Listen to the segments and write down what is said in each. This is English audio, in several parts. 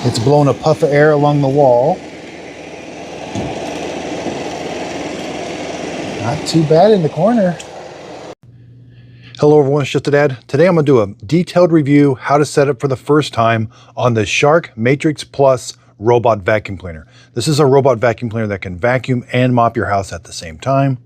It's blowing a puff of air along the wall. Not too bad in the corner. Hello everyone, it's Just a Dad. Today I'm going to do a detailed review how to set up for the first time on the Shark Matrix Plus robot vacuum cleaner. This is a robot vacuum cleaner that can vacuum and mop your house at the same time.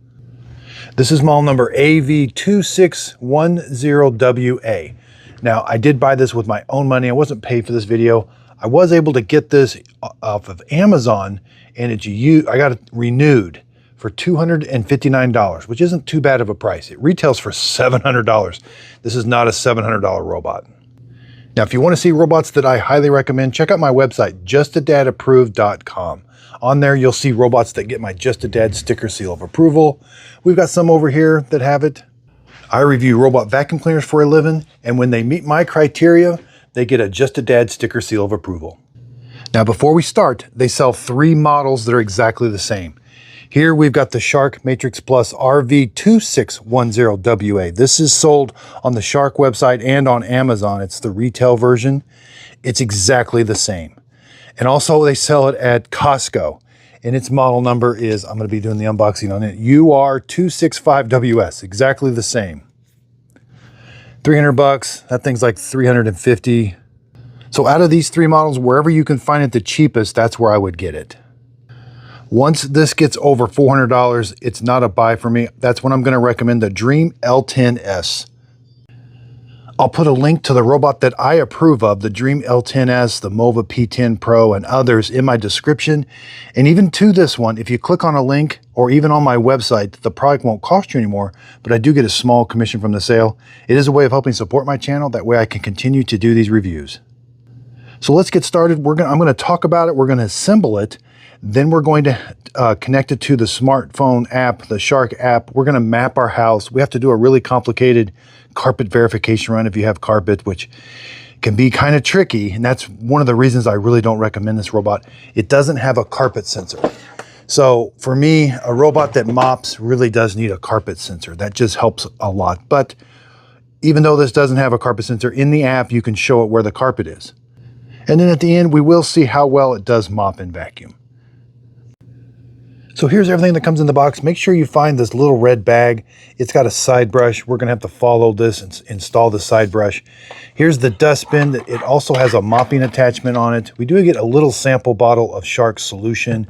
This is model number AV2610WA. Now I did buy this with my own money. I wasn't paid for this video. I was able to get this off of Amazon and I got it renewed for $259, which isn't too bad of a price. It retails for $700. This is not a $700 robot. Now, if you want to see robots that I highly recommend, check out my website, justadadapproved.com. On there, you'll see robots that get my Just a Dad sticker seal of approval. We've got some over here that have it. I review robot vacuum cleaners for a living, and when they meet my criteria, they get a Just a Dad sticker seal of approval. Now, before we start, they sell 3 models that are exactly the same. Here we've got the Shark Matrix Plus RV2610WA. This is sold on the Shark website and on Amazon. It's the retail version. It's exactly the same. And also they sell it at Costco. And its model number is, I'm going to be doing the unboxing on it, UR265WS. Exactly the same. $300. That thing's like $350. So out of these 3 models, wherever you can find it the cheapest, that's where I would get it. Once this gets over $400, it's not a buy for me. That's when I'm going to recommend the Dream L10S. I'll put a link to the robot that I approve of, the Dream L10S, the Mova P10 Pro, and others in my description. And even to this one, if you click on a link or even on my website, the product won't cost you anymore, but I do get a small commission from the sale. It is a way of helping support my channel. That way I can continue to do these reviews. So let's get started. I'm going to talk about it. We're going to assemble it. Then we're going to connect it to the smartphone app, the Shark app. We're going to map our house. We have to do a really complicated carpet verification run if you have carpet, which can be kind of tricky. And that's one of the reasons I really don't recommend this robot. It doesn't have a carpet sensor. So for me, a robot that mops really does need a carpet sensor. That just helps a lot. But even though this doesn't have a carpet sensor, in the app, you can show it where the carpet is. And then at the end, we will see how well it does mop and vacuum. So here's everything that comes in the box. Make sure you find this little red bag. It's got a side brush. We're going to have to follow this and install the side brush. Here's the dustbin. It also has a mopping attachment on it. We do get a little sample bottle of Shark solution.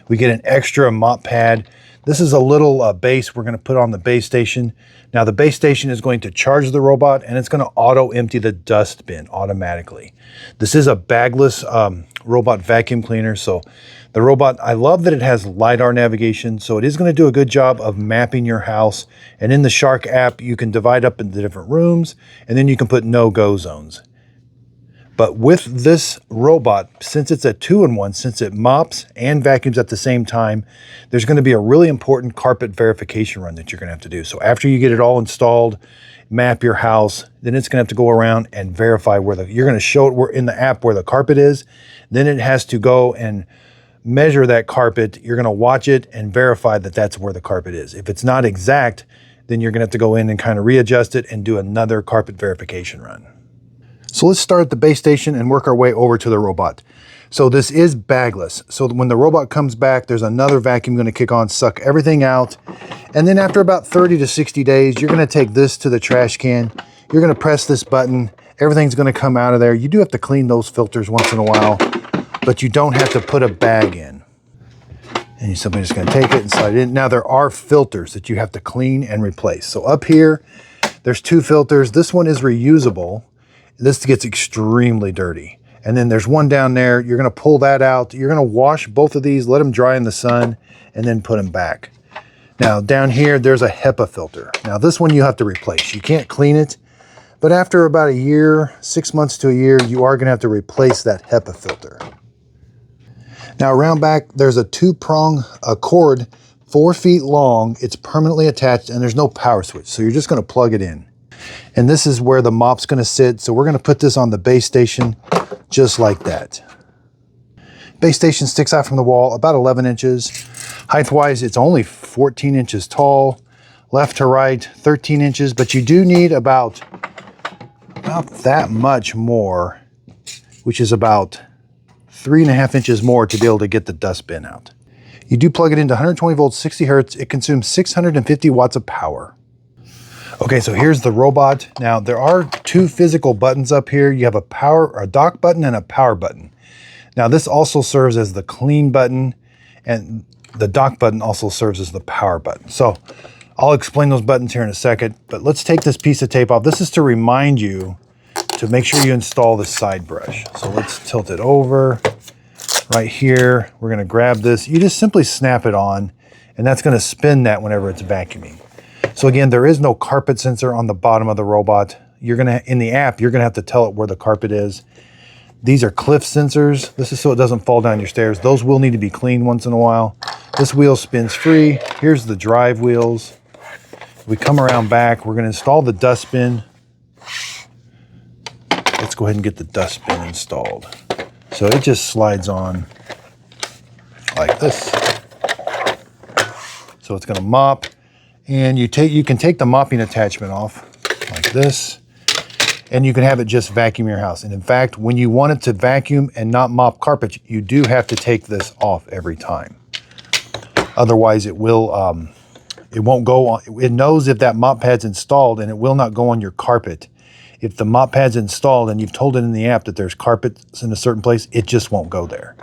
We get an extra mop pad. This is a little base we're going to put on the base station. Now the base station is going to charge the robot and it's going to auto empty the dustbin automatically. This is a bagless robot vacuum cleaner. So the robot, I love that it has LiDAR navigation. So it is going to do a good job of mapping your house. And in the Shark app, you can divide up into different rooms and then you can put no-go zones. But with this robot, since it's a 2-in-1, since it mops and vacuums at the same time, there's going to be a really important carpet verification run that you're going to have to do. So after you get it all installed, map your house, then it's going to have to go around and verify where you're going to show it in the app where the carpet is. Then it has to go and measure that carpet. You're going to watch it and verify that that's where the carpet is. If it's not exact, then you're going to have to go in and kind of readjust it and do another carpet verification run. So let's start at the base station and work our way over to the robot. So this is bagless. So when the robot comes back, there's another vacuum going to kick on, suck everything out. And then after about 30 to 60 days, you're going to take this to the trash can. You're going to press this button. Everything's going to come out of there. You do have to clean those filters once in a while, but you don't have to put a bag in. And you're simply just going to take it and slide it in. Now there are filters that you have to clean and replace. So up here, there's 2 filters. This one is reusable. This gets extremely dirty. And then there's one down there. You're going to pull that out. You're going to wash both of these, let them dry in the sun, and then put them back. Now down here, there's a HEPA filter. Now this one you have to replace. You can't clean it, but after about a year, 6 months to a year, you are going to have to replace that HEPA filter. Now around back, there's a 2-prong cord, 4 feet long. It's permanently attached and there's no power switch. So you're just going to plug it in. And this is where the mop's going to sit. So we're going to put this on the base station just like that. Base station sticks out from the wall about 11 inches. Height-wise, it's only 14 inches tall. Left to right, 13 inches. But you do need about that much more, which is about 3.5 inches more to be able to get the dustbin out. You do plug it into 120 volts, 60 hertz. It consumes 650 watts of power. Okay, so here's the robot. Now there are 2 physical buttons up here. You have a dock button and a power button. Now this also serves as the clean button, and the dock button also serves as the power button. So I'll explain those buttons here in a second, but let's take this piece of tape off. This is to remind you to make sure you install the side brush. So let's tilt it over. Right here, we're gonna grab this. You just simply snap it on, and that's gonna spin that whenever it's vacuuming. So again, there is no carpet sensor on the bottom of the robot. In the app, you're gonna have to tell it where the carpet is. These are cliff sensors. This is so it doesn't fall down your stairs. Those will need to be cleaned once in a while. This wheel spins free. Here's the drive wheels. We come around back, we're gonna install the dustbin. Let's go ahead and get the dustbin installed. So it just slides on like this. So it's gonna mop, and you can take the mopping attachment off like this, and you can have it just vacuum your house. And in fact, when you want it to vacuum and not mop carpet, you do have to take this off every time. Otherwise it won't go on. It knows if that mop pad's installed, and it will not go on your carpet. If the mop pad's installed and you've told it in the app that there's carpets in a certain place, it just won't go there.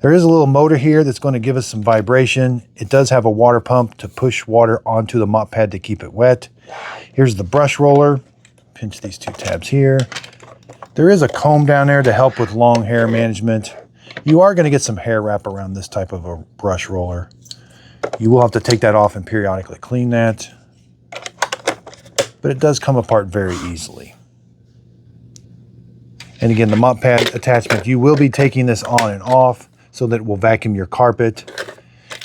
There is a little motor here that's going to give us some vibration. It does have a water pump to push water onto the mop pad to keep it wet. Here's the brush roller. Pinch these 2 tabs here. There is a comb down there to help with long hair management. You are going to get some hair wrap around this type of a brush roller. You will have to take that off and periodically clean that. But it does come apart very easily. And again, the mop pad attachment, you will be taking this on and off so that it will vacuum your carpet.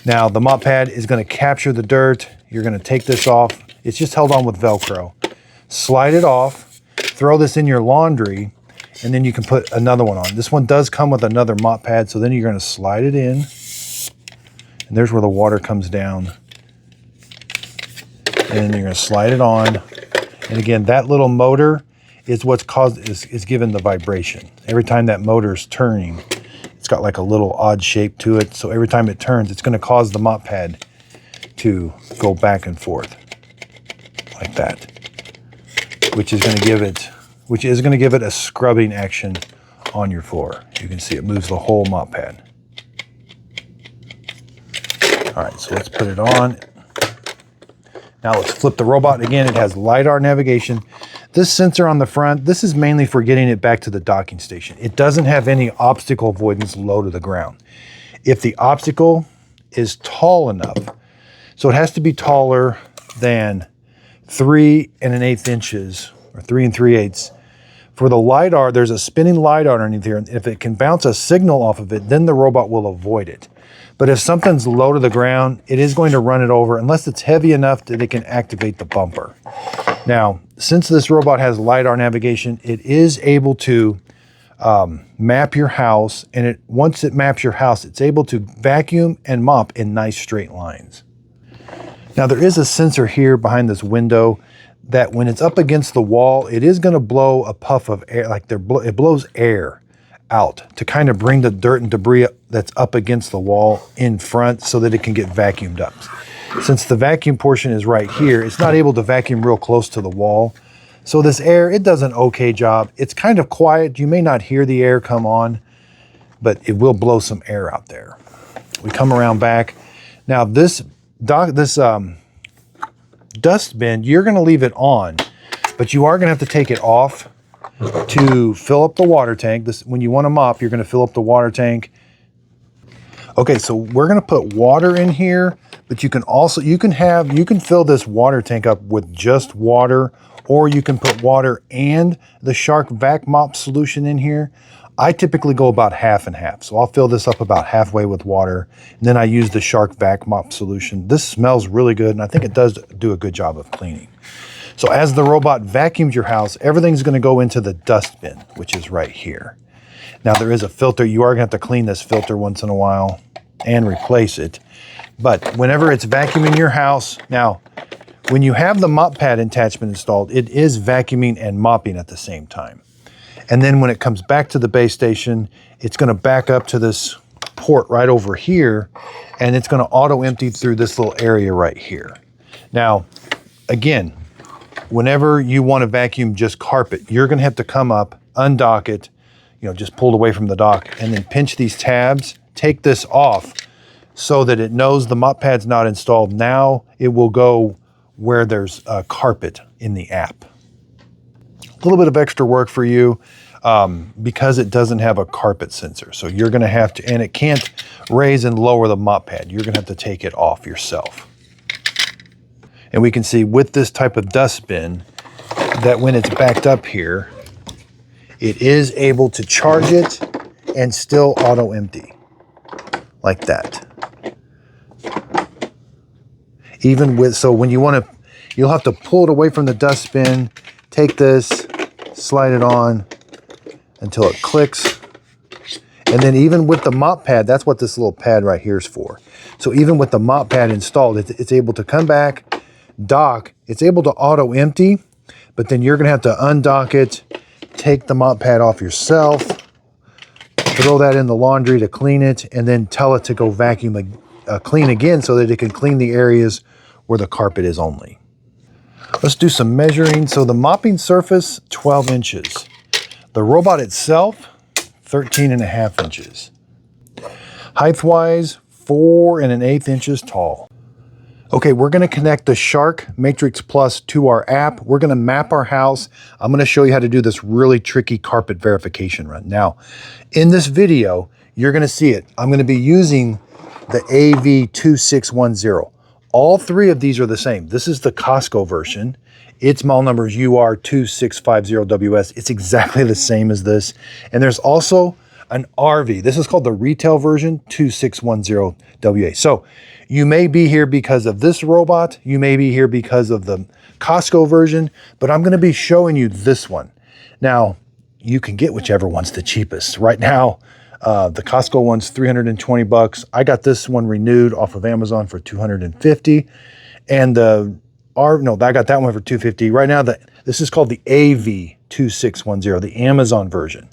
Now, the mop pad is going to capture the dirt. You're going to take this off. It's just held on with Velcro. Slide it off, throw this in your laundry, and then you can put another one on. This one does come with another mop pad, so then you're going to slide it in. And there's where the water comes down. And you're going to slide it on. And again, that little motor is what's is given the vibration. Every time that motor is turning, it's got like a little odd shape to it. So every time it turns, it's going to cause the mop pad to go back and forth like that, which is going to give it a scrubbing action on your floor. You can see it moves the whole mop pad. All right, so let's put it on. Now let's flip the robot. Again, it has LiDAR navigation. This sensor on the front, this is mainly for getting it back to the docking station. It doesn't have any obstacle avoidance low to the ground. If the obstacle is tall enough, so it has to be taller than 3 1/8 inches or 3 3/8. For the LiDAR, there's a spinning LiDAR underneath here, and if it can bounce a signal off of it, then the robot will avoid it. But if something's low to the ground, it is going to run it over unless it's heavy enough that it can activate the bumper. Now, since this robot has LiDAR navigation, it is able to map your house, and once it maps your house, it's able to vacuum and mop in nice straight lines. Now, there is a sensor here behind this window that when it's up against the wall, it is going to blow a puff of air, it blows air out to kind of bring the dirt and debris that's up against the wall in front so that it can get vacuumed up. Since the vacuum portion is right here, it's not able to vacuum real close to the wall. So this air, it does an okay job. It's kind of quiet. You may not hear the air come on, but it will blow some air out there. We come around back. Now this dustbin, you're going to leave it on, but you are going to have to take it off to fill up the water tank. When you want to mop, you're going to fill up the water tank. Okay, so we're going to put water in here, but you can fill this water tank up with just water, or you can put water and the Shark Vac Mop solution in here. I typically go about half and half. So I'll fill this up about halfway with water, and then I use the Shark Vac Mop solution. This smells really good, and I think it does do a good job of cleaning. So as the robot vacuums your house, everything's going to go into the dustbin, which is right here. Now there is a filter. You are going to have to clean this filter once in a while and replace it. But whenever it's vacuuming your house, now when you have the mop pad attachment installed, it is vacuuming and mopping at the same time. And then when it comes back to the base station, it's going to back up to this port right over here, and it's going to auto empty through this little area right here. Now, again, whenever you want to vacuum just carpet, you're going to have to come up, undock it, just pull it away from the dock, and then pinch these tabs, take this off so that it knows the mop pad's not installed. Now it will go where there's carpet in the app. A little bit of extra work for you because it doesn't have a carpet sensor. So you're going to have to, and it can't raise and lower the mop pad. You're going to have to take it off yourself. And we can see with this type of dustbin that when it's backed up here, it is able to charge it and still auto empty like that. Even with, so when you want to, you'll have to pull it away from the dustbin, take this, slide it on until it clicks. And then even with the mop pad, that's what this little pad right here is for. So even with the mop pad installed, it's able to come back, dock, it's able to auto empty, but then you're going to have to undock it, take the mop pad off yourself, throw that in the laundry to clean it, and then tell it to go vacuum clean again so that it can clean the areas where the carpet is only. Let's do some measuring. So the mopping surface, 12 inches. The robot itself, 13.5 inches. Height-wise, 4 1/8 inches tall. Okay, we're going to connect the Shark Matrix Plus to our app. We're going to map our house. I'm going to show you how to do this really tricky carpet verification run. Now, in this video, you're going to see it. I'm going to be using the AV2610. All three of these are the same. This is the Costco version. Its model number is UR2650WS. It's exactly the same as this. And there's also an RV. This is called the retail version, 2610WA. So you may be here because of this robot. You may be here because of the Costco version, but I'm going to be showing you this one. Now, you can get whichever one's the cheapest. Right now, the Costco one's $320. I got this one renewed off of Amazon for $250. And I got that one for $250. Right now, this is called the AV2610, the Amazon version.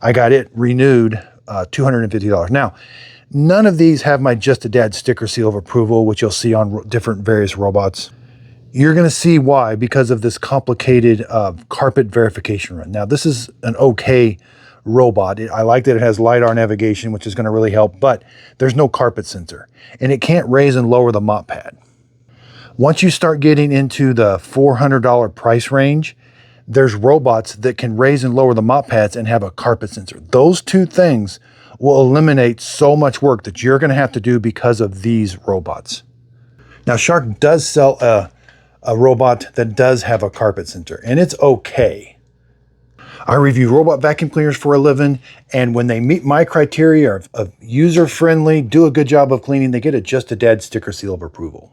I got it renewed, $250. Now, none of these have my Just a Dad sticker seal of approval, which you'll see on different various robots. You're going to see why, because of this complicated carpet verification run. Now, this is an okay robot. I like that it has LiDAR navigation, which is going to really help, but there's no carpet sensor, and it can't raise and lower the mop pad. Once you start getting into the $400 price range, there's robots that can raise and lower the mop pads and have a carpet sensor. Those two things will eliminate so much work that you're going to have to do because of these robots. Now, Shark does sell a robot that does have a carpet sensor, and it's okay. I review robot vacuum cleaners for a living, and when they meet my criteria of user-friendly, do a good job of cleaning, they get a Just a Dad sticker seal of approval.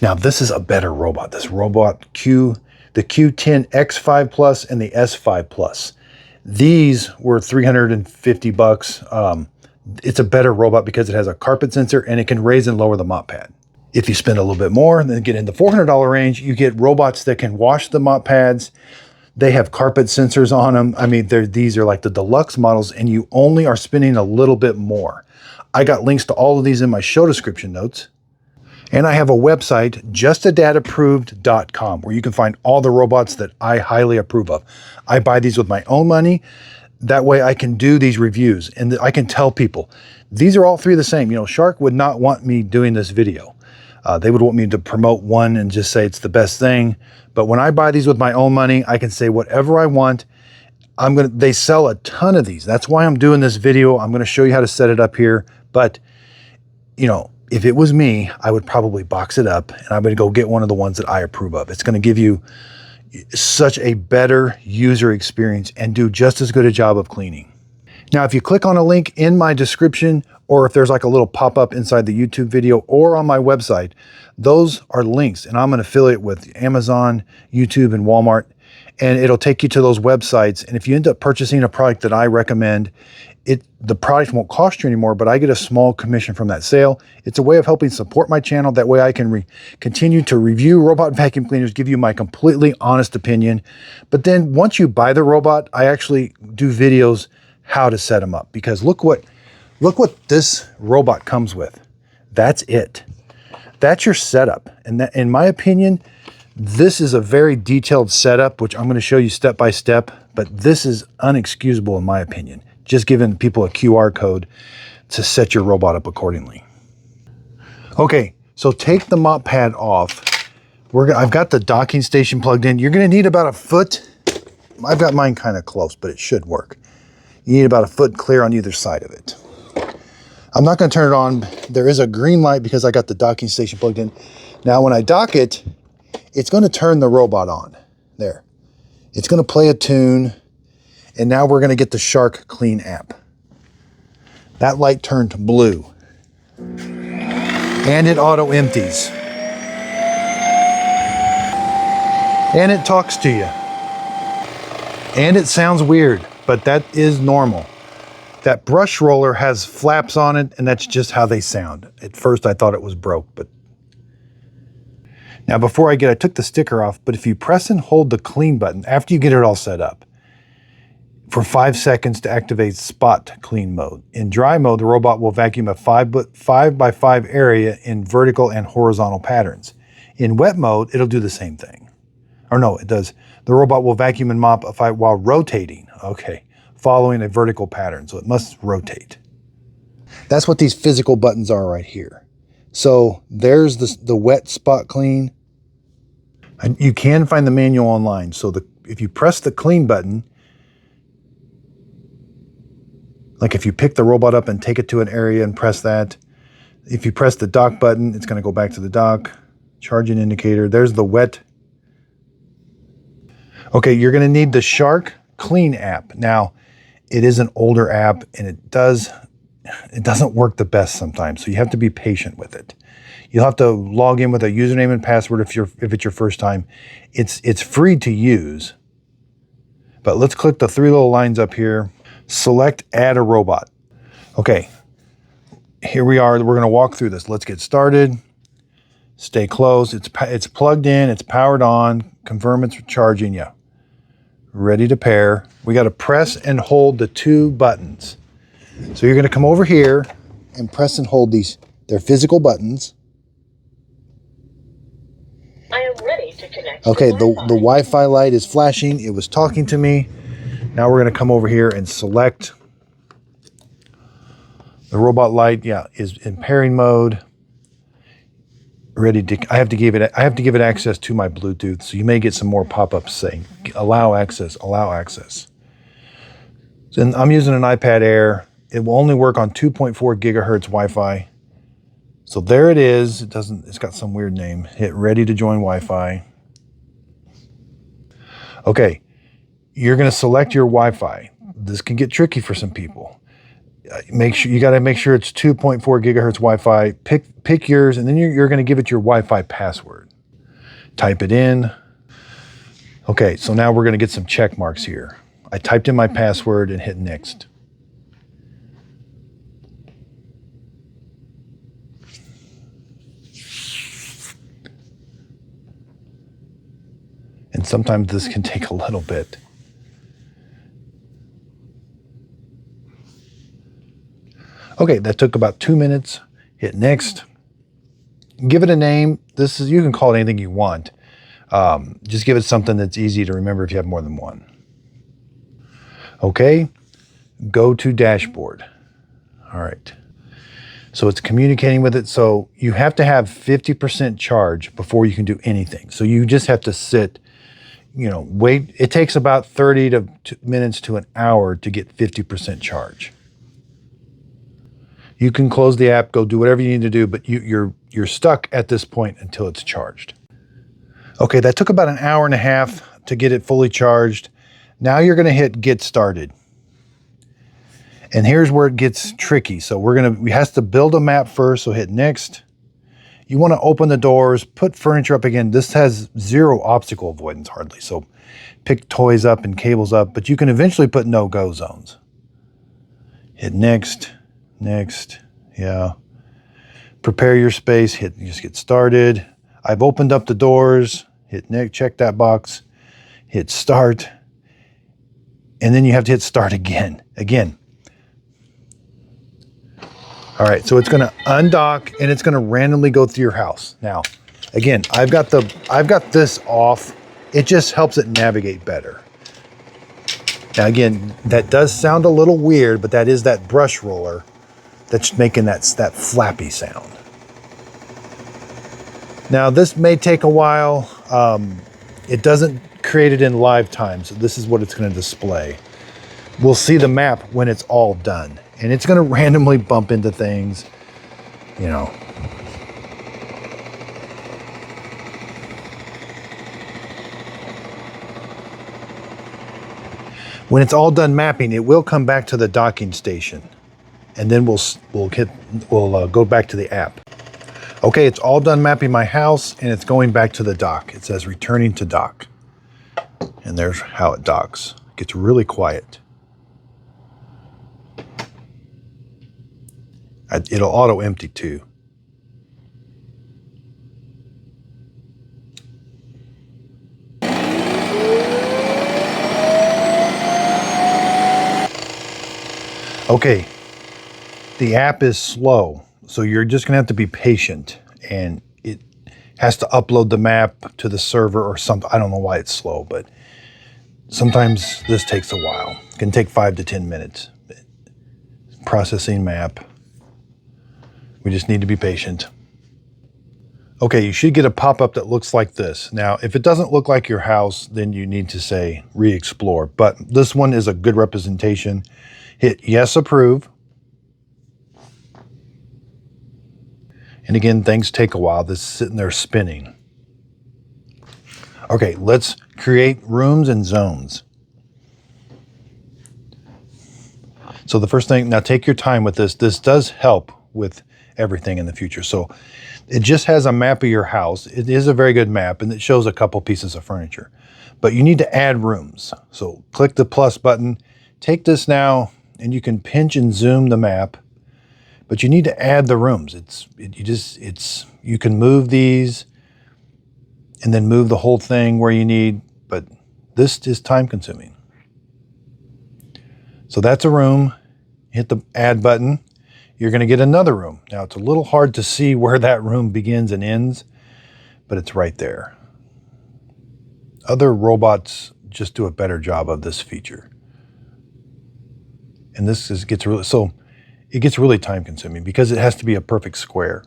Now, this is a better robot. This robot the Q10 X5 Plus and the S5 Plus. These were $350. It's a better robot because it has a carpet sensor and it can raise and lower the mop pad. If you spend a little bit more and then get in the $400 range, you get robots that can wash the mop pads. They have carpet sensors on them. I mean, these are like the deluxe models, and you only are spending a little bit more. I got links to all of these in my show description notes. And I have a website, justadadapproved.com, where you can find all the robots that I highly approve of. I buy these with my own money. That way I can do these reviews and I can tell people, these are all three the same. Shark would not want me doing this video. They would want me to promote one and just say it's the best thing. But when I buy these with my own money, I can say whatever I want. They sell a ton of these. That's why I'm doing this video. I'm going to show you how to set it up here. But, if it was me, I would probably box it up and I'm going to go get one of the ones that I approve of. It's going to give you such a better user experience and do just as good a job of cleaning. Now, if you click on a link in my description, or if there's like a little pop-up inside the YouTube video or on my website, those are links, and I'm an affiliate with Amazon, YouTube, and Walmart, and it'll take you to those websites. And if you end up purchasing a product that I recommend, the product won't cost you anymore, but I get a small commission from that sale. It's a way of helping support my channel. That way I can continue to review robot vacuum cleaners, give you my completely honest opinion. But then once you buy the robot, I actually do videos how to set them up, because look what this robot comes with. That's it. That's your setup. And that, in my opinion, this is a very detailed setup, which I'm going to show you step by step, but this is unexcusable in my opinion. Just giving people a QR code to set your robot up accordingly. Okay, so take the mop pad off. I've got the docking station plugged in. You're going to need about a foot. I've got mine kind of close, but it should work. You need about a foot clear on either side of it. I'm not going to turn it on. There is a green light because I got the docking station plugged in. Now, when I dock it, it's going to turn the robot on. There. It's going to play a tune. And now we're going to get the Shark Clean app. That light turned blue. And it auto empties. And it talks to you. And it sounds weird, but that is normal. That brush roller has flaps on it, and that's just how they sound. At first I thought it was broke, but... Now before I took the sticker off, but if you press and hold the clean button after you get it all set up, for 5 seconds to activate spot clean mode. In dry mode, the robot will vacuum a 5 by 5 area in vertical and horizontal patterns. In wet mode, it'll do the same thing. Or no, it does. The robot will vacuum and mop while rotating. Okay, following a vertical pattern, so it must rotate. That's what these physical buttons are right here. So there's the wet spot clean. And you can find the manual online. So if you press the clean button, like if you pick the robot up and take it to an area and press that, if you press the dock button, it's going to go back to the dock. Charging indicator. There's the wet. Okay, you're going to need the Shark Clean app. Now, it is an older app and it doesn't work the best sometimes, so you have to be patient with it. You'll have to log in with a username and password if it's your first time. It's free to use. But let's click the 3 little lines up here. Select Add a Robot. Okay, here we are. We're going to walk through this. Let's get started. Stay close. It's plugged in. It's powered on. Confirm it's charging. Yeah. Ready to pair. We got to press and hold the 2 buttons. So you're going to come over here and press and hold these. They're physical buttons. I am ready to connect. Okay, the Wi-Fi light is flashing. It was talking to me. Now we're going to come over here and select the robot light. Yeah, is in pairing mode. Ready to. I have to give it access to my Bluetooth. So you may get some more pop-ups saying allow access, allow access. So I'm using an iPad Air. It will only work on 2.4 gigahertz Wi-Fi. So there it is. It's got some weird name. Hit ready to join Wi-Fi. Okay. You're going to select your Wi-Fi. This can get tricky for some people. You got to make sure it's 2.4 gigahertz Wi-Fi. Pick yours, and then you're going to give it your Wi-Fi password. Type it in. Okay, so now we're going to get some check marks here. I typed in my password and hit next. And sometimes this can take a little bit. Okay, that took about 2 minutes. Hit next. Give it a name. You can call it anything you want. Just give it something that's easy to remember if you have more than one. Okay, go to dashboard. All right. So it's communicating with it. So you have to have 50% charge before you can do anything. So you just have to sit, wait. It takes about 30 minutes to an hour to get 50% charge. You can close the app, go do whatever you need to do, but you're stuck at this point until it's charged. Okay, that took about an hour and a half to get it fully charged. Now you're going to hit get started. And here's where it gets tricky. So we have to build a map first, so hit next. You want to open the doors, put furniture up again. This has 0 obstacle avoidance hardly. So pick toys up and cables up, but you can eventually put no-go zones. Hit next, next, yeah. Prepare your space, just get started. I've opened up the doors, hit next, check that box, hit start, and then you have to hit start again. All right, so it's gonna undock and it's gonna randomly go through your house. Now, again, I've got this off. It just helps it navigate better. Now again, that does sound a little weird, but that is that brush roller that's making that flappy sound. Now this may take a while. It doesn't create it in live time, so this is what it's going to display. We'll see the map when it's all done, and it's going to randomly bump into things, you know. When it's all done mapping, it will come back to the docking station, and then we'll go back to the app. Okay, it's all done mapping my house, and it's going back to the dock. It says returning to dock, and there's how it docks. It gets really quiet. It'll auto empty too. Okay, the app is slow, so you're just gonna have to be patient, and it has to upload the map to the server or something. I don't know why it's slow, but sometimes this takes a while. It can take 5 to 10 minutes. Processing map. We just need to be patient. Okay, you should get a pop-up that looks like this. Now, if it doesn't look like your house, then you need to say re-explore, but this one is a good representation. Hit yes, approve. And again, things take a while. This is sitting there spinning. Okay, let's create rooms and zones. So the first thing, now take your time with this. This does help with everything in the future. So it just has a map of your house. It is a very good map, and it shows a couple pieces of furniture. But you need to add rooms. So click the plus button. Take this now, and you can pinch and zoom the map, but you need to add the rooms. You can move these and then move the whole thing where you need, but this is time consuming. So that's a room. Hit the add button. You're going to get another room. Now it's a little hard to see where that room begins and ends, but it's right there. Other robots just do a better job of this feature. And it gets really time consuming because it has to be a perfect square.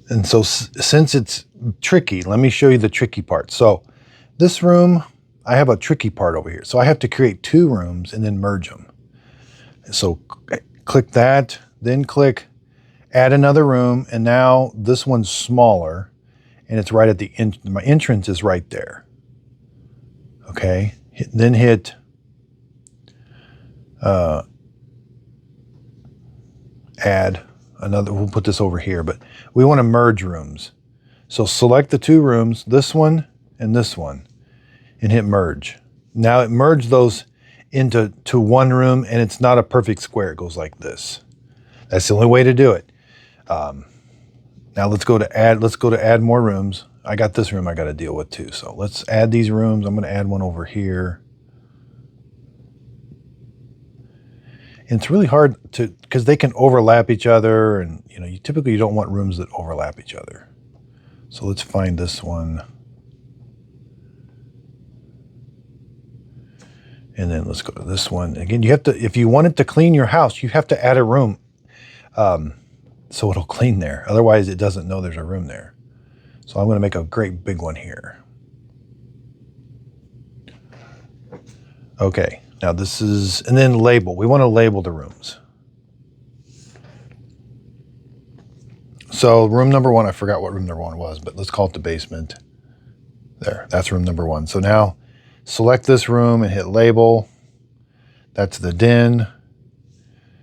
And so since it's tricky, let me show you the tricky part. So this room, I have a tricky part over here. So I have to create 2 rooms and then merge them. So click that, then click add another room. And now this one's smaller and it's right at the my entrance is right there. Okay, then hit add another. We'll put this over here, but we want to merge rooms. So select the 2 rooms, this one and this one, and hit merge. Now it merged those into one room, and it's not a perfect square. It goes like this. That's the only way to do it. Now let's go to add more rooms. I got this room I got to deal with too. So let's add these rooms. I'm going to add one over here. And it's really hard because they can overlap each other, and you typically don't want rooms that overlap each other. So let's find this one. And then let's go to this one. Again, you have to, if you want it to clean your house, you have to add a room so it'll clean there. Otherwise, it doesn't know there's a room there. So I'm going to make a great big one here. Okay. Now this is, and then label. We want to label the rooms. So room number 1, I forgot what room number 1 was, but let's call it the basement. There, that's room number 1. So now select this room and hit label. That's the den.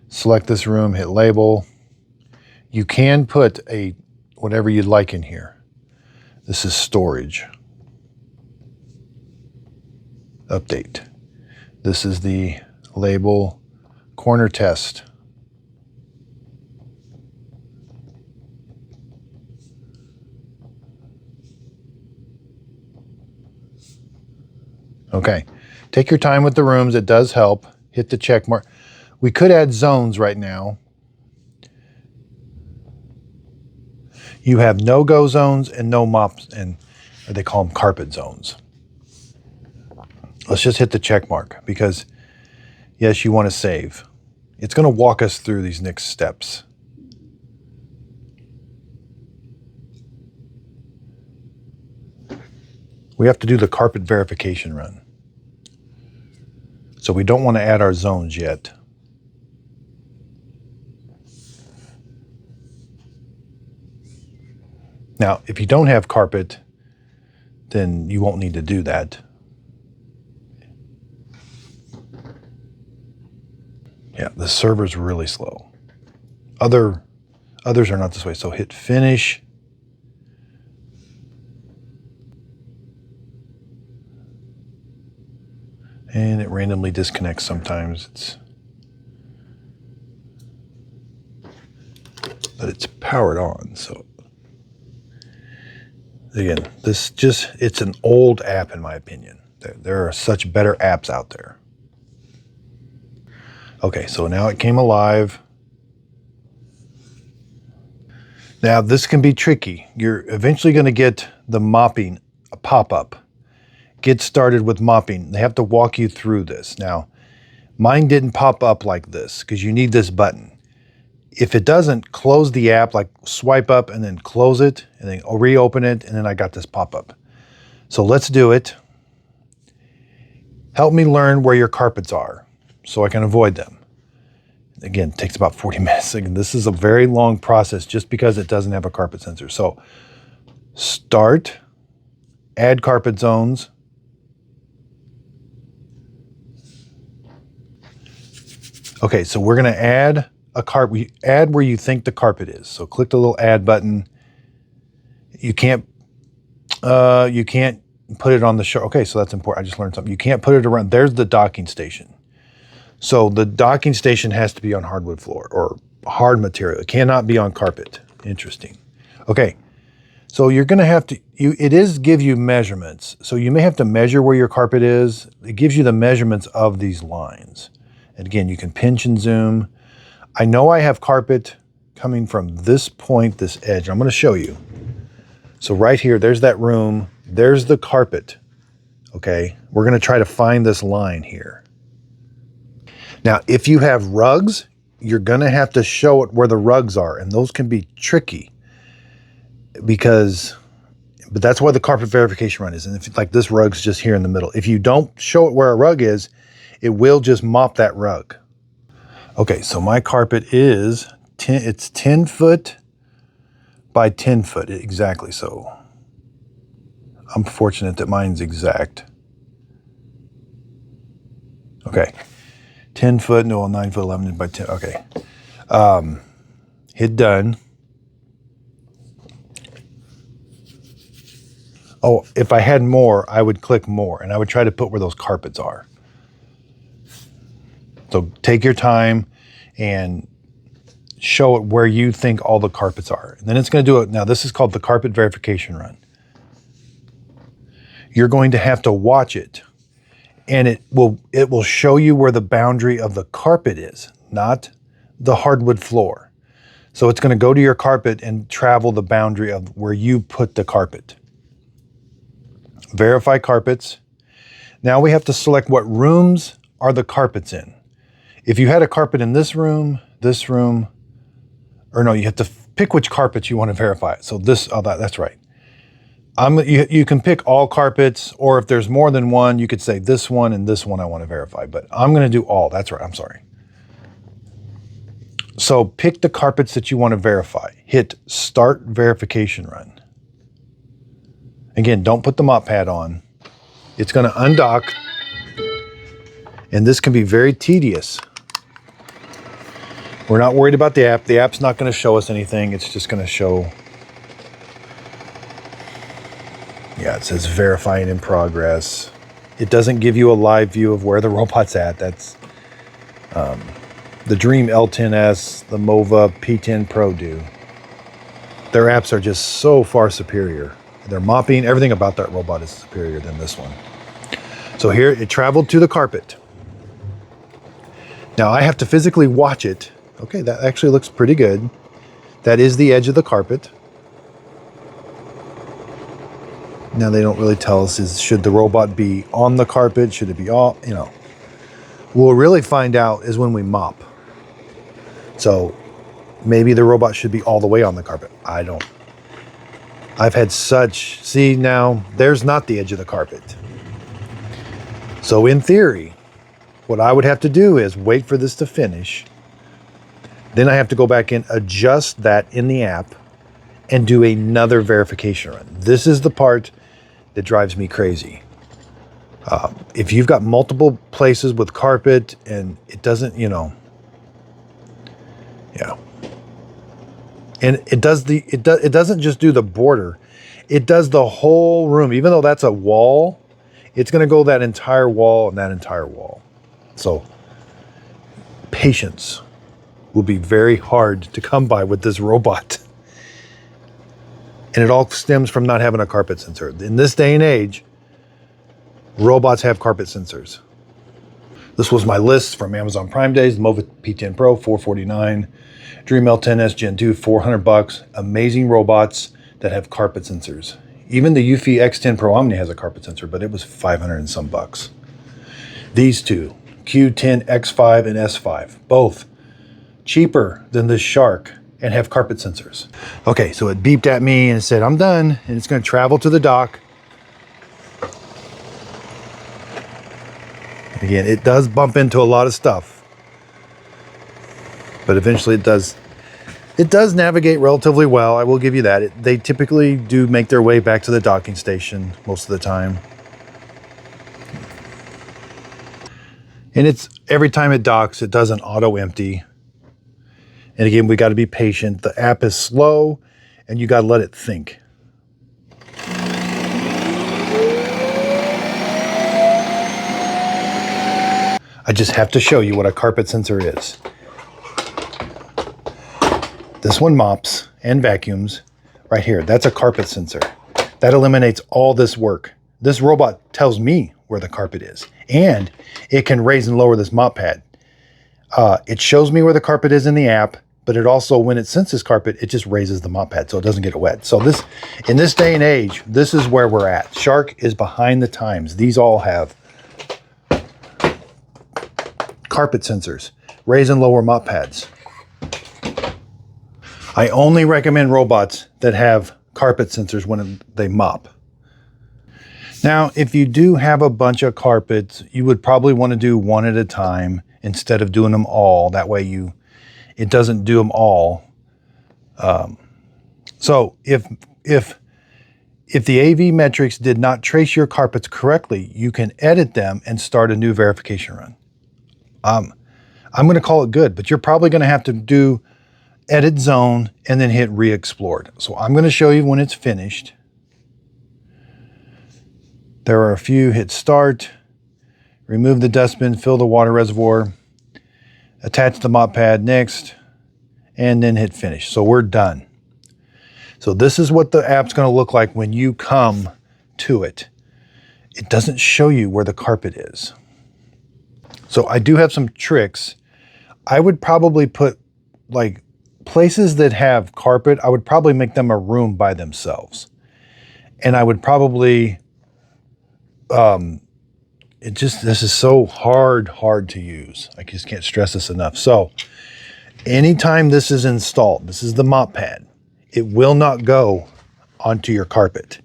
Select this room, hit label. You can put whatever you'd like in here. This is storage. Update. This is the label corner test. Okay, take your time with the rooms. It does help. Hit the check mark. We could add zones right now. You have no-go zones and no mops, and they call them carpet zones. Let's just hit the check mark because, yes, you want to save. It's going to walk us through these next steps. We have to do the carpet verification run. So we don't want to add our zones yet. Now, if you don't have carpet, then you won't need to do that. Yeah, the server's really slow. Others are not this way. So hit finish. And it randomly disconnects sometimes. But it's powered on, so. Again, it's an old app in my opinion. There are such better apps out there. Okay, so now it came alive. Now this can be tricky. You're eventually going to get the mopping pop-up. Get started with mopping. They have to walk you through this. Now, mine didn't pop up like this because you need this button. If it doesn't, close the app, like swipe up and then close it and then reopen it, and then I got this pop-up. So let's do it. Help me learn where your carpets are so I can avoid them. Again, it takes about 40 minutes. Again, this is a very long process just because it doesn't have a carpet sensor. So start, add carpet zones. Okay, so we're going to add a carpet. Add where you think the carpet is. So click the little add button. You can't put it on the show. Okay, so that's important. I just learned something. You can't put it around. There's the docking station. So the docking station has to be on hardwood floor or hard material. It cannot be on carpet. Interesting. Okay, so you're going to have to, it give you measurements. So you may have to measure where your carpet is. It gives you the measurements of these lines. And again, you can pinch and zoom. I know I have carpet coming from this point, this edge. I'm going to show you. So right here, there's that room. There's the carpet. Okay, we're going to try to find this line here. Now, if you have rugs, you're going to have to show it where the rugs are, and those can be tricky but that's why the carpet verification run is. And if like this rug's just here in the middle, if you don't show it where a rug is, it will just mop that rug. Okay, so my carpet is 10 foot by 10 foot, exactly. So I'm fortunate that mine's exact. Okay. 10 foot, no, 9 foot, 11 by 10. Okay. Hit done. Oh, if I had more, I would click more and I would try to put where those carpets are. So take your time and show it where you think all the carpets are. And then it's going to do it. Now, this is called the carpet verification run. You're going to have to watch it. And it will show you where the boundary of the carpet is, not the hardwood floor. So it's going to go to your carpet and travel the boundary of where you put the carpet. Verify carpets. Now we have to select what rooms are the carpets in. If you had a carpet in this room, or no, you have to pick which carpets you want to verify. So that's right. You can pick all carpets, or if there's more than one, you could say this one and this one I want to verify, but I'm going to do all. That's right. I'm sorry. So pick the carpets that you want to verify. Hit start verification run. Again, don't put the mop pad on. It's going to undock, and this can be very tedious. We're not worried about the app. The app's not going to show us anything. It's just going to show. Yeah, it says verifying in progress. It doesn't give you a live view of where the robot's at. That's the Dream L10S, the Mova P10 Pro do. Their apps are just so far superior. Their mopping, everything about that robot is superior than this one. So here it traveled to the carpet. Now I have to physically watch it. Okay, that actually looks pretty good. That is the edge of the carpet. Now they don't really tell us should the robot be on the carpet? Should it be off? You know, we'll really find out is when we mop. So maybe the robot should be all the way on the carpet. I've had see now, there's not the edge of the carpet. So in theory, what I would have to do is wait for this to finish. Then I have to go back in, adjust that in the app, and do another verification run. This is the part that drives me crazy. If you've got multiple places with carpet and it doesn't, you know, yeah. And it doesn't just do the border. It does the whole room. Even though that's a wall, it's going to go that entire wall and that entire wall. So patience will be very hard to come by with this robot. And it all stems from not having a carpet sensor. In this day and age, robots have carpet sensors. This was my list from Amazon Prime Days. The Mova P10 Pro, $449. Dream L10S Gen 2, $400. Amazing robots that have carpet sensors. Even the Eufy X10 Pro Omni has a carpet sensor, but it was 500 and some bucks. These two, Q10 X5 and S5, both cheaper than the Shark and have carpet sensors. Okay, so it beeped at me and it said, I'm done, and it's gonna travel to the dock. Again, it does bump into a lot of stuff, but eventually it does navigate relatively well. I will give you that. They typically do make their way back to the docking station most of the time. And it's every time it docks, it doesn't auto empty. And again, we got to be patient. The app is slow and you got to let it think. I just have to show you what a carpet sensor is. This one mops and vacuums right here. That's a carpet sensor. That eliminates all this work. This robot tells me where the carpet is, and it can raise and lower this mop pad. It shows me where the carpet is in the app, but it also, when it senses carpet, it just raises the mop pad so it doesn't get it wet. So this, in this day and age, this is where we're at. Shark is behind the times. These all have carpet sensors, raise and lower mop pads. I only recommend robots that have carpet sensors when they mop. Now, if you do have a bunch of carpets, you would probably want to do one at a time instead of doing them all. That way it doesn't do them all. So if the AV metrics did not trace your carpets correctly, you can edit them and start a new verification run. I'm going to call it good, but you're probably going to have to do edit zone and then hit re-explored. So I'm going to show you when it's finished. There are a few. Hit start, remove the dustbin, fill the water reservoir, attach the mop pad next, and then hit finish. So we're done. So this is what the app's going to look like when you come to it. It doesn't show you where the carpet is. So I do have some tricks. I would probably put, like, places that have carpet, I would probably make them a room by themselves. And I would probably, this is so hard to use. I just can't stress this enough. So anytime this is installed, this is the mop pad, it will not go onto your carpet.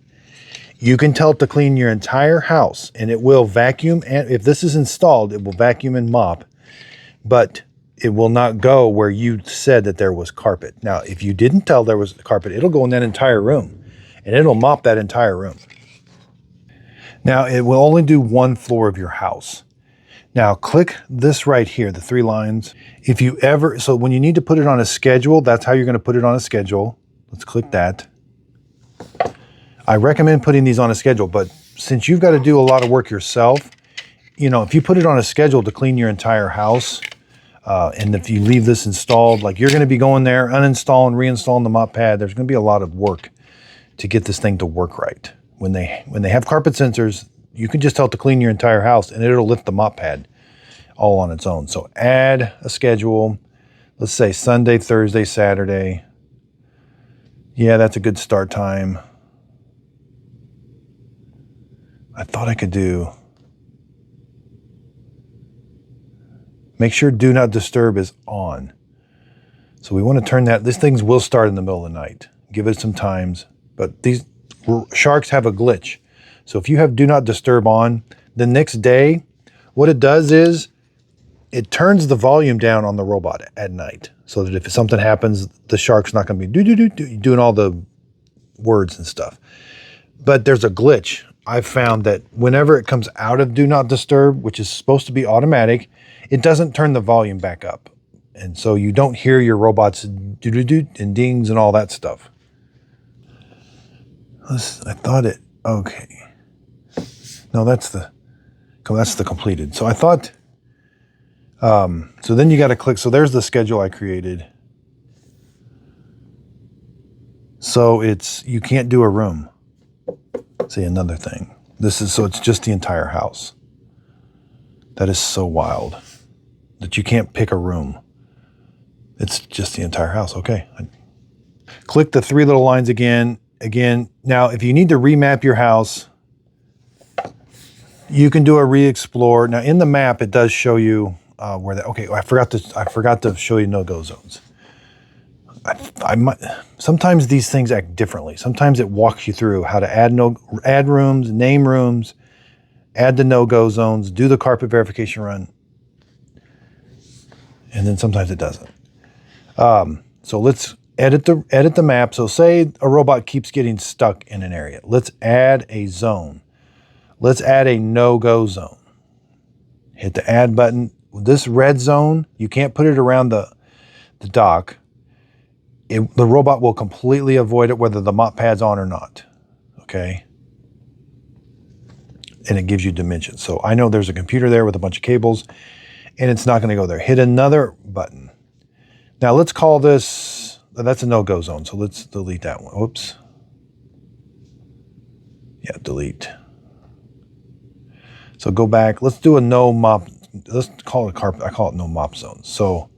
You can tell it to clean your entire house and it will vacuum. And if this is installed, it will vacuum and mop, but it will not go where you said that there was carpet. Now, if you didn't tell there was carpet, it'll go in that entire room and it'll mop that entire room. Now, it will only do one floor of your house. Now, click this right here, the 3 lines. If you ever, so when you need to put it on a schedule, that's how you're going to put it on a schedule. Let's click that. I recommend putting these on a schedule, but since you've got to do a lot of work yourself, you know, if you put it on a schedule to clean your entire house, and if you leave this installed, like you're going to be going there, uninstalling, reinstalling the mop pad, there's going to be a lot of work to get this thing to work right. When they have carpet sensors, you can just tell it to clean your entire house and it'll lift the mop pad all on its own. So add a schedule. Let's say Sunday, Thursday, Saturday. Yeah, that's a good start time. I thought I could do, make sure do not disturb is on. So we want to turn that. These things will start in the middle of the night. Give it some times. But these sharks have a glitch. So if you have do not disturb on, the next day, what it does is it turns the volume down on the robot at night. So that if something happens, the shark's not going to be doing all the words and stuff. But there's a glitch. I've found that whenever it comes out of do not disturb, which is supposed to be automatic, it doesn't turn the volume back up. And so you don't hear your robots do and dings and all that stuff. I thought it, okay. No, that's the completed. So I thought, so then you got to click. So there's the schedule I created. So you can't do a room. See, another thing. So it's just the entire house. That is so wild that you can't pick a room. It's just the entire house. Okay. Click the three little lines again. Now, if you need to remap your house, you can do a re-explore. Now, in the map, it does show you where that. Okay, I forgot to show you no-go zones. Sometimes these things act differently. Sometimes it walks you through how to add rooms, name rooms, add the no-go zones, do the carpet verification run, and then sometimes it doesn't. So let's edit the map. So say a robot keeps getting stuck in an area. Let's add a zone. Let's add a no-go zone. Hit the add button. This red zone, you can't put it around the dock. The robot will completely avoid it whether the mop pad's on or not. Okay? And it gives you dimensions. So I know there's a computer there with a bunch of cables, and it's not going to go there. Hit another button. Now let's call this, that's a no-go zone. So let's delete that one. Whoops. Yeah, delete. So go back. Let's do a no mop. Let's call it carpet. I call it no mop zone. So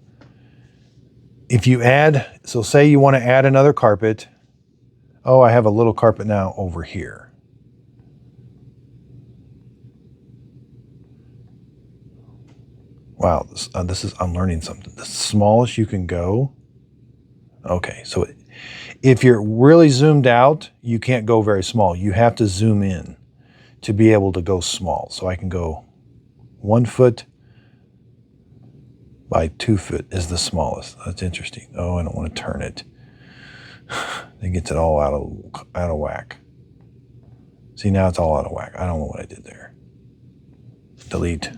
if you so say you want to add another carpet. Oh, I have a little carpet now over here. Wow, I'm learning something. The smallest you can go. Okay, so if you're really zoomed out, you can't go very small. You have to zoom in to be able to go small. So I can go 1 foot by 2 foot is the smallest. That's interesting. Oh, I don't want to turn it. It gets it all out of whack. See, now it's all out of whack. I don't know what I did there. Delete.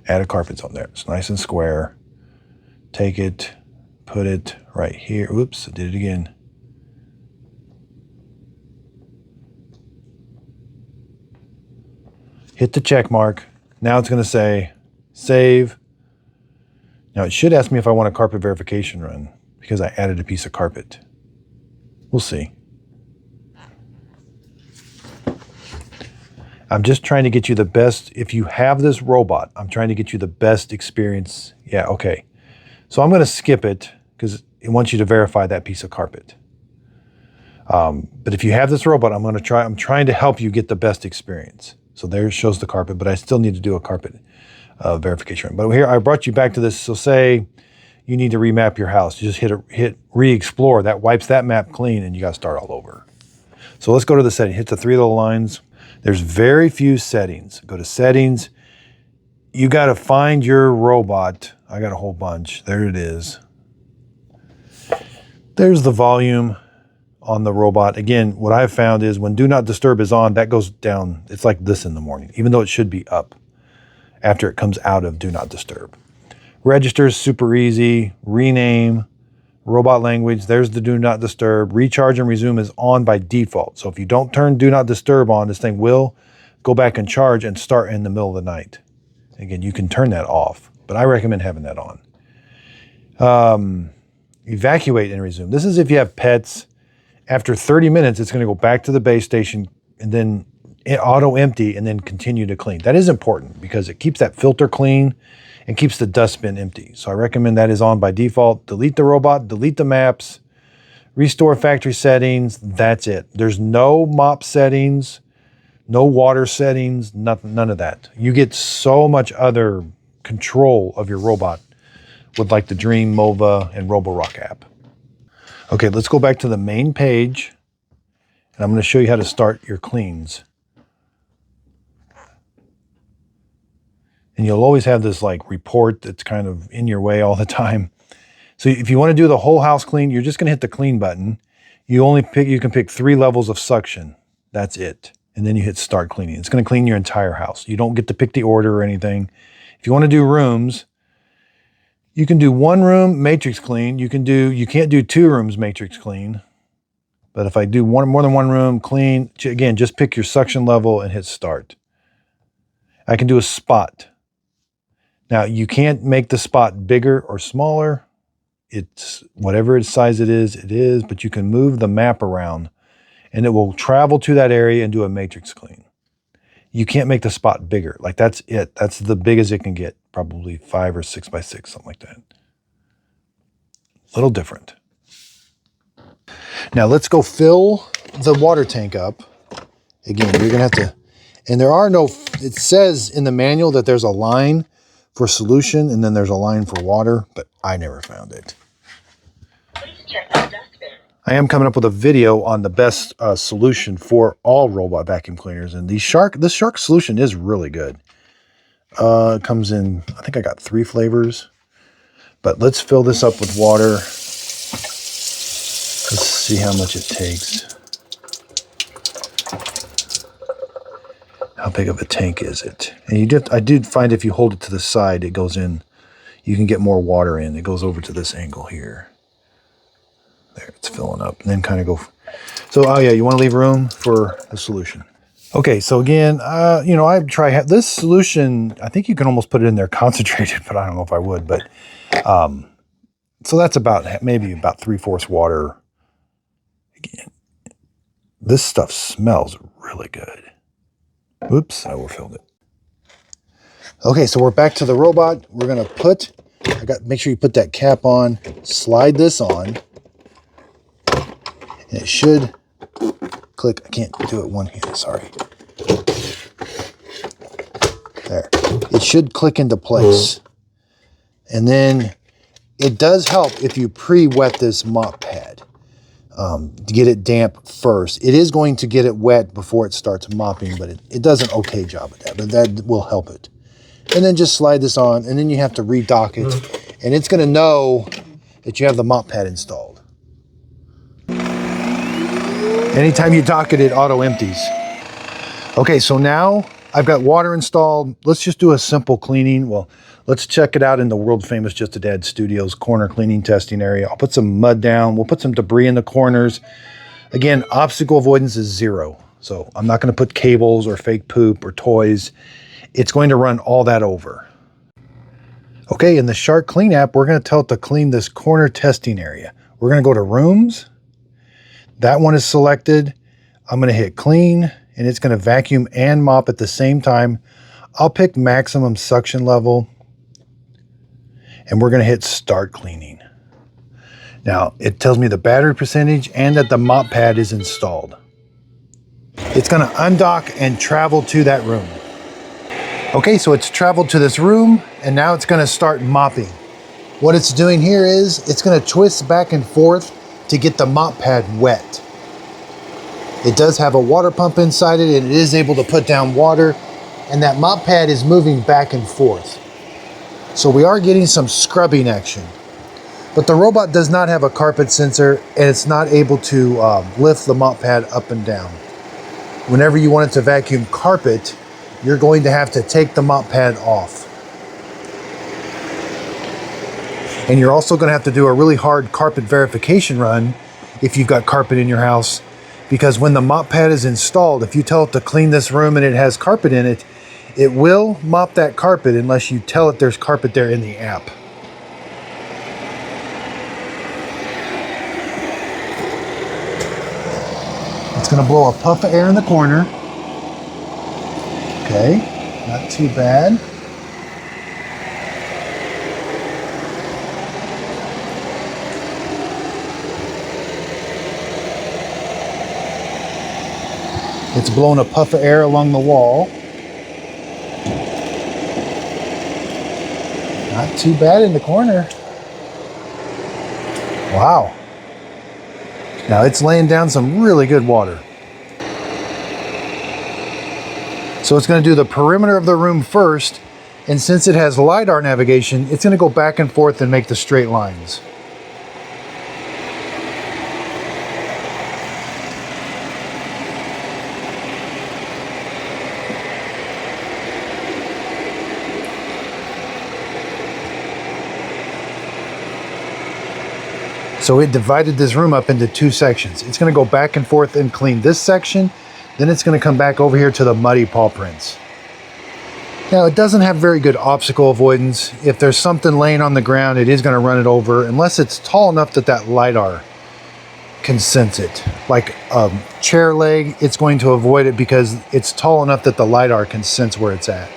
Add a carpet zone there. It's nice and square. Take it, put it right here. Oops, I did it again. Hit the check mark. Now it's going to say save. Now it should ask me if I want a carpet verification run because I added a piece of carpet. We'll see. I'm just trying to get you the best. If you have this robot, I'm trying to get you the best experience. Yeah, okay. So I'm going to skip it because it wants you to verify that piece of carpet. But if you have this robot, I'm trying to help you get the best experience. So there it shows the carpet, but I still need to do a carpet verification run. But here I brought you back to this. So say you need to remap your house. You just hit re-explore. That wipes that map clean and you got to start all over. So let's go to the setting. Hit the three little lines. There's very few settings. Go to settings. You got to find your robot. I got a whole bunch. There it is. There's the volume on the robot. Again, what I've found is when do not disturb is on, that goes down. It's like this in the morning, even though it should be up after it comes out of do not disturb. Registers, super easy. Rename, robot language. There's the do not disturb. Recharge and resume is on by default. So if you don't turn do not disturb on, this thing will go back and charge and start in the middle of the night. Again, you can turn that off, but I recommend having that on. Evacuate and resume. This is if you have pets. After 30 minutes, it's going to go back to the base station, and then auto empty and then continue to clean. That is important because it keeps that filter clean and keeps the dustbin empty. So I recommend that is on by default. Delete the robot, delete the maps, restore factory settings. That's it. There's no mop settings, no water settings, nothing, none of that. You get so much other control of your robot with like the Dream, Mova, and Roborock app. Okay, let's go back to the main page, and I'm going to show you how to start your cleans. And you'll always have this like report that's kind of in your way all the time. So if you want to do the whole house clean, you're just going to hit the clean button. You can pick 3 levels of suction. That's it. And then you hit start cleaning. It's going to clean your entire house. You don't get to pick the order or anything. If you want to do rooms, you can do 1 room matrix clean. You can't do 2 rooms matrix clean. But if I do more than 1 room clean, again, just pick your suction level and hit start. I can do a spot. Now, you can't make the spot bigger or smaller. It's whatever size it is, but you can move the map around and it will travel to that area and do a matrix clean. You can't make the spot bigger. Like that's it. That's the biggest it can get. Probably 5 or 6 by 6, something like that. A little different. Now let's go fill the water tank up. Again, you're gonna have to, and it says in the manual that there's a line for solution, and then there's a line for water, but I never found it. Please check the dustbin. I am coming up with a video on the best solution for all robot vacuum cleaners, and this Shark solution is really good. It comes in, I think I got 3 flavors, but let's fill this up with water. Let's see how much it takes. How big of a tank is it? And I did find if you hold it to the side, it goes in. You can get more water in. It goes over to this angle here. There, it's filling up. And then kind of go. So, oh yeah, you want to leave room for the solution. Okay, so again, I'd try this solution. I think you can almost put it in there concentrated, but I don't know if I would. But so that's maybe about 3/4 water. Again, this stuff smells really good. Oops, I overfilled it. Okay, so we're back to the robot. We're gonna make sure you put that cap on, slide this on, and it should click. I can't do it one hand, sorry. There, it should click into place. And then it does help if you pre-wet this mop pad. To get it damp first. It is going to get it wet before it starts mopping, but it does an okay job at that, but that will help it. And then just slide this on, and then you have to redock it, and it's going to know that you have the mop pad installed. Anytime you dock it, it auto empties. Okay, so now I've got water installed. Let's just do a simple cleaning. Well, let's check it out in the world famous Just a Dad Studios corner cleaning testing area. I'll put some mud down. We'll put some debris in the corners. Again, obstacle avoidance is 0. So I'm not going to put cables or fake poop or toys. It's going to run all that over. Okay, in the Shark Clean app, we're going to tell it to clean this corner testing area. We're going to go to rooms. That one is selected. I'm going to hit clean, and it's going to vacuum and mop at the same time. I'll pick maximum suction level. And we're going to hit start cleaning. Now, it tells me the battery percentage and that the mop pad is installed. It's going to undock and travel to that room. Okay, so it's traveled to this room, and now it's going to start mopping. What it's doing here is it's going to twist back and forth to get the mop pad wet. It does have a water pump inside it, and it is able to put down water, and that mop pad is moving back and forth. So we are getting some scrubbing action. But the robot does not have a carpet sensor, and it's not able to lift the mop pad up and down. Whenever you want it to vacuum carpet, you're going to have to take the mop pad off. And you're also going to have to do a really hard carpet verification run if you've got carpet in your house, because when the mop pad is installed, if you tell it to clean this room and it has carpet in it, it will mop that carpet unless you tell it there's carpet there in the app. It's going to blow a puff of air in the corner. Okay, not too bad. It's blowing a puff of air along the wall. Not too bad in the corner. Wow. Now it's laying down some really good water. So it's going to do the perimeter of the room first, and since it has LiDAR navigation, it's going to go back and forth and make the straight lines. So it divided this room up into two sections. It's going to go back and forth and clean this section. Then it's going to come back over here to the muddy paw prints. Now it doesn't have very good obstacle avoidance. If there's something laying on the ground, it is going to run it over unless it's tall enough that that LiDAR can sense it. Like a chair leg, it's going to avoid it because it's tall enough that the LiDAR can sense where it's at.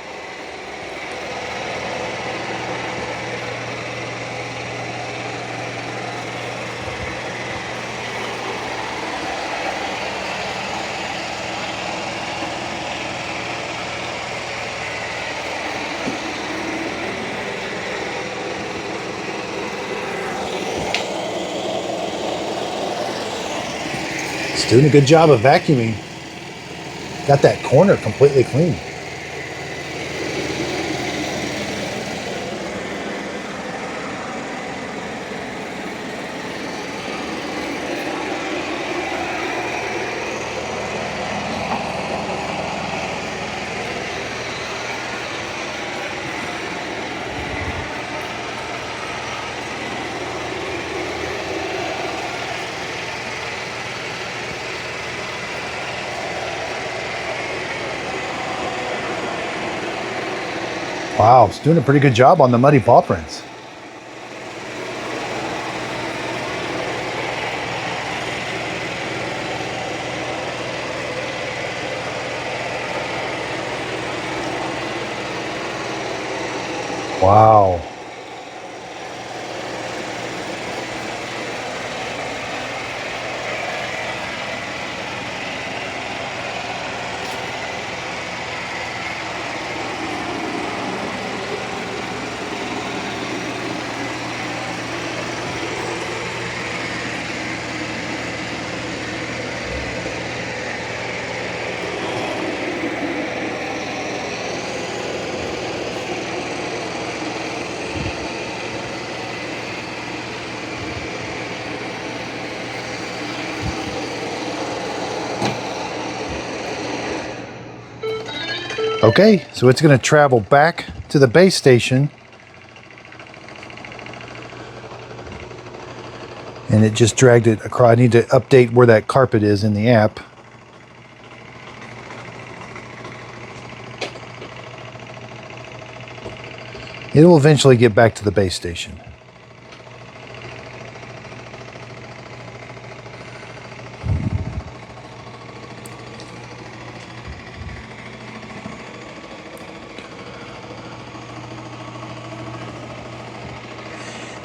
It's doing a good job of vacuuming. Got that corner completely clean. Wow, it's doing a pretty good job on the muddy paw prints. Wow. Okay, so it's going to travel back to the base station. And it just dragged it across. I need to update where that carpet is in the app. It will eventually get back to the base station.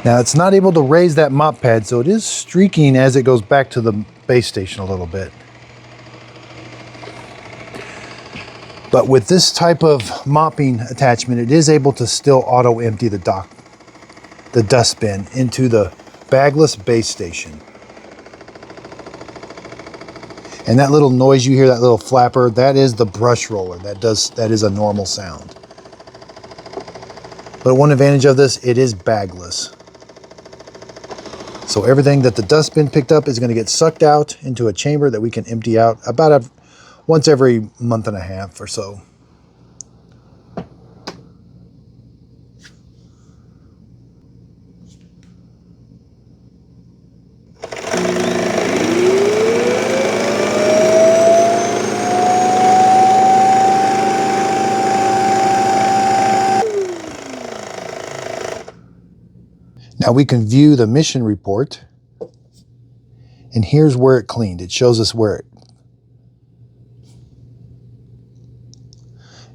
Now it's not able to raise that mop pad, so it is streaking as it goes back to the base station a little bit. But with this type of mopping attachment, it is able to still auto empty the dustbin into the bagless base station. And that little noise you hear, that little flapper, that is the brush roller. That is a normal sound. But one advantage of this, it is bagless. So everything that the dustbin picked up is going to get sucked out into a chamber that we can empty out about once every month and a half or so. Now we can view the mission report, and here's where it cleaned. It shows us where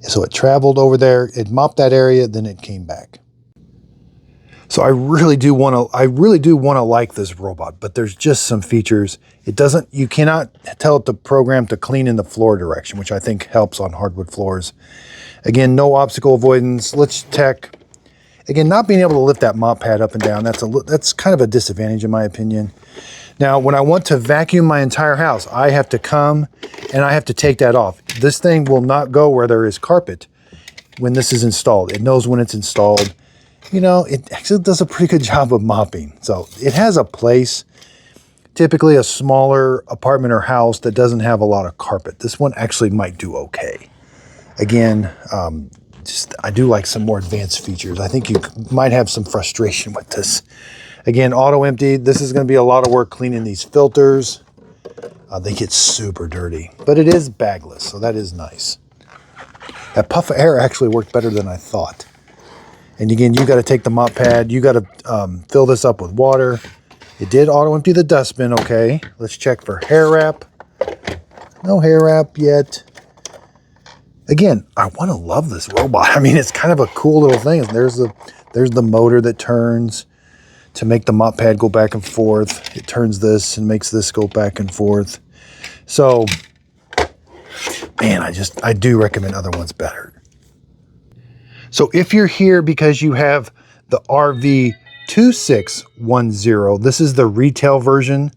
So it traveled over there, it mopped that area, then it came back. So I really do want to like this robot, but there's just some features. You cannot tell it to program to clean in the floor direction, which I think helps on hardwood floors. Again, no obstacle avoidance. Let's check. Again, not being able to lift that mop pad up and down, that's kind of a disadvantage in my opinion. Now, when I want to vacuum my entire house, I have to come and I have to take that off. This thing will not go where there is carpet when this is installed. It knows when it's installed. You know, it actually does a pretty good job of mopping. So it has a place, typically a smaller apartment or house that doesn't have a lot of carpet. This one actually might do okay. Again, I do like some more advanced features. I think you might have some frustration with this. Again, auto empty. This is going to be a lot of work cleaning these filters. They get super dirty, but it is bagless, so that is nice. That puff of air actually worked better than I thought. And again, you got to take the mop pad. You got to fill this up with water. It did auto empty the dustbin. Okay, let's check for hair wrap. No hair wrap yet. Again, I want to love this robot. I mean, it's kind of a cool little thing. There's the motor that turns to make the mop pad go back and forth. It turns this and makes this go back and forth. So, man, I do recommend other ones better. So if you're here because you have the RV2610, this is the retail version.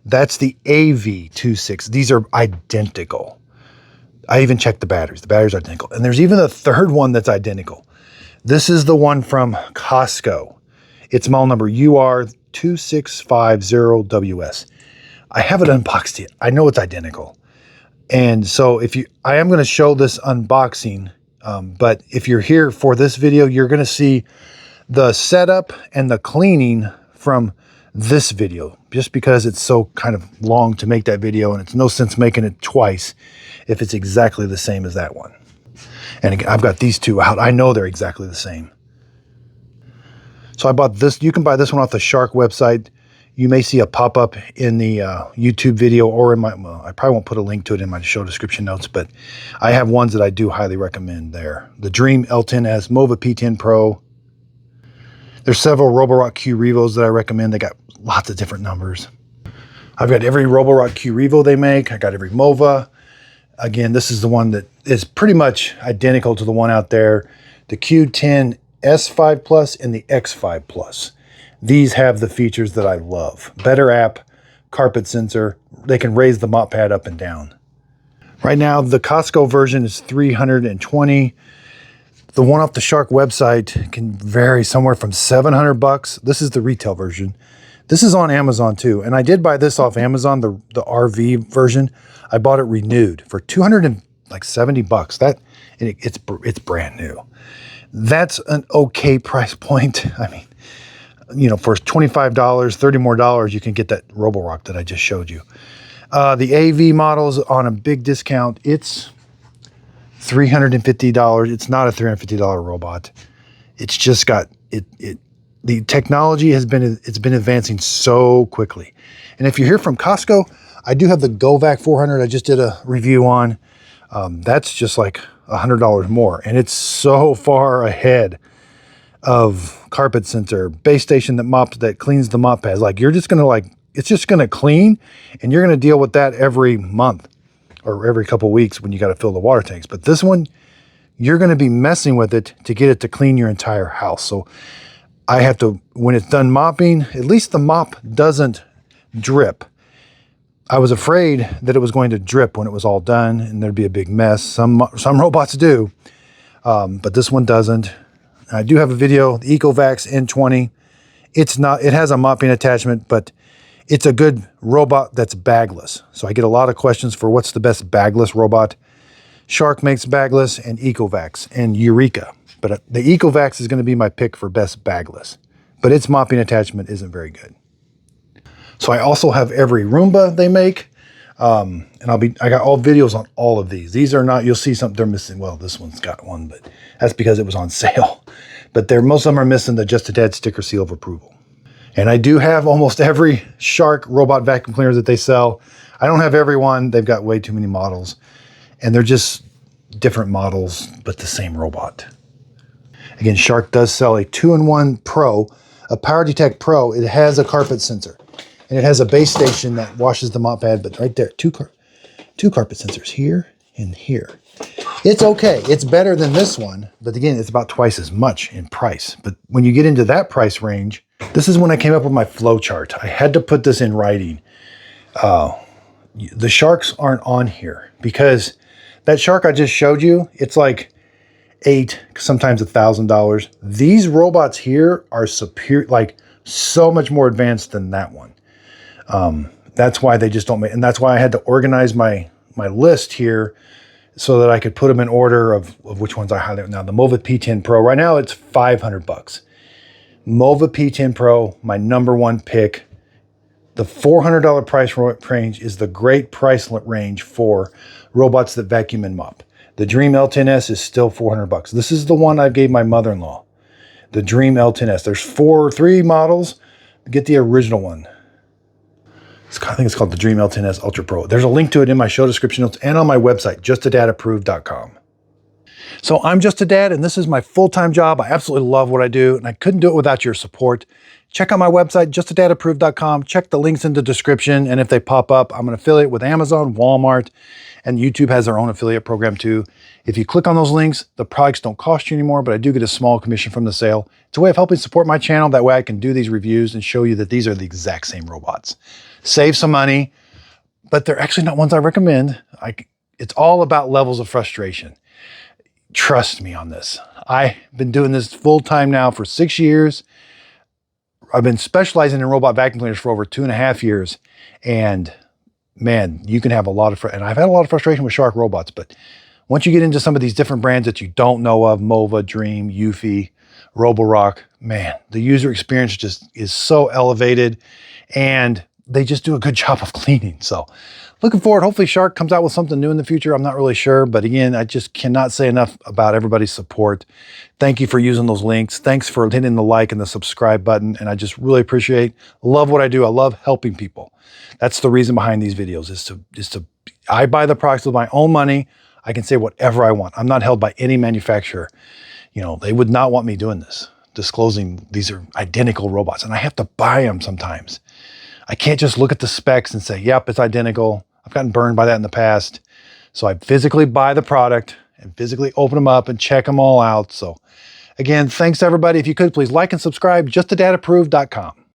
That's the AV26. These are identical. I even checked the batteries. The batteries are identical. And there's even a third one that's identical. This is the one from Costco. It's model number UR2650WS. I haven't unboxed it. I know it's identical. And so I am going to show this unboxing. But if you're here for this video, you're going to see the setup and the cleaning from this video, just because it's so kind of long to make that video and it's no sense making it twice if it's exactly the same as that one. And again, I've got these two out. I know they're exactly the same. So I bought this. You can buy this one off the Shark website. You may see a pop-up in the YouTube video or in well, I probably won't put a link to it in my show description notes, but I have ones that I do highly recommend there. The Dream L10S, Mova P10 Pro. There's several Roborock Q Revos that I recommend. They got lots of different numbers. I've got every Roborock Q Revo they make. I got every Mova. Again, this is the one that is pretty much identical to the one out there. The Q10 S5 Plus and the X5 Plus. These have the features that I love. Better app, carpet sensor. They can raise the mop pad up and down. Right now, the Costco version is $320. The one off the Shark website can vary somewhere from $700. This is the retail version. This is on Amazon too. And I did buy this off Amazon, the RV version. I bought it renewed for $270. It's brand new. That's an okay price point. I mean, you know, for $25, $30 more, you can get that Roborock that I just showed you. The AV models on a big discount, it's $350. It's not a $350 robot. It's just got the technology it's been advancing so quickly. And if you're here from Costco, I do have the GoVac 400 I just did a review on. That's just like $100 more, and it's so far ahead of carpet sensor, base station that cleans the mop pads. Like, it's just gonna clean, and you're gonna deal with that every month or every couple weeks when you got to fill the water tanks. But this one, you're gonna be messing with it to get it to clean your entire house. So I have to, when it's done mopping, at least the mop doesn't drip. I was afraid that it was going to drip when it was all done and there'd be a big mess. Some robots do, but this one doesn't. I do have a video, the Ecovacs N20. It has a mopping attachment, but it's a good robot that's bagless. So I get a lot of questions for what's the best bagless robot. Shark makes bagless, and Ecovacs and Eureka. But the Ecovacs is going to be my pick for best bagless. But its mopping attachment isn't very good. So I also have every Roomba they make. And I got all videos on all of these. These are not, you'll see something they're missing. Well, this one's got one, but that's because it was on sale. But most of them are missing the just a tad sticker seal of approval. And I do have almost every Shark robot vacuum cleaner that they sell. I don't have every one. They've got way too many models. And they're just, different models, but the same robot. Again, Shark does sell a 2-in-1 Pro, a Power Detect Pro. It has a carpet sensor, and it has a base station that washes the mop pad, but right there, two carpet sensors here and here. It's okay. It's better than this one, but again, it's about twice as much in price. But when you get into that price range, this is when I came up with my flow chart. I had to put this in writing. The Sharks aren't on here because that Shark I just showed you, it's like $800, sometimes $1,000. These robots here are superior, like so much more advanced than that one. That's why they just don't make, and that's why I had to organize my list here so that I could put them in order of which ones I highlight. Now, the Mova P10 Pro, right now it's $500. Mova P10 Pro, my number one pick. The $400 price range is the great price range for robots that vacuum and mop. The Dream L10S is still $400. This is the one I gave my mother-in-law. The Dream L10S. There's 3 models. Get the original one. I think it's called the Dream L10S Ultra Pro. There's a link to it in my show description notes and on my website, justadadapproved.com. So I'm Just a Dad, and this is my full-time job. I absolutely love what I do, and I couldn't do it without your support. Check out my website, justadadapproved.com. Check the links in the description, and if they pop up, I'm an affiliate with Amazon, Walmart, and YouTube has their own affiliate program too. If you click on those links, the products don't cost you anymore, but I do get a small commission from the sale. It's a way of helping support my channel. That way I can do these reviews and show you that these are the exact same robots. Save some money, but they're actually not ones I recommend. It's all about levels of frustration. Trust me on this. I've been doing this full time now for 6 years. I've been specializing in robot vacuum cleaners for over 2.5 years. And man, you can have a lot of, and I've had a lot of frustration with Shark robots, but once you get into some of these different brands that you don't know of, Mova, Dream, Eufy, Roborock, man, the user experience just is so elevated and they just do a good job of cleaning. So looking forward, hopefully Shark comes out with something new in the future. I'm not really sure, but again, I just cannot say enough about everybody's support. Thank you for using those links. Thanks for hitting the like and the subscribe button. And I just really love what I do. I love helping people. That's the reason behind these videos is to I buy the products with my own money. I can say whatever I want. I'm not held by any manufacturer. You know, they would not want me doing this, disclosing these are identical robots, and I have to buy them sometimes. I can't just look at the specs and say, yep, it's identical. I've gotten burned by that in the past. So I physically buy the product and physically open them up and check them all out. So again, thanks everybody. If you could, please like and subscribe, justadadapproved.com.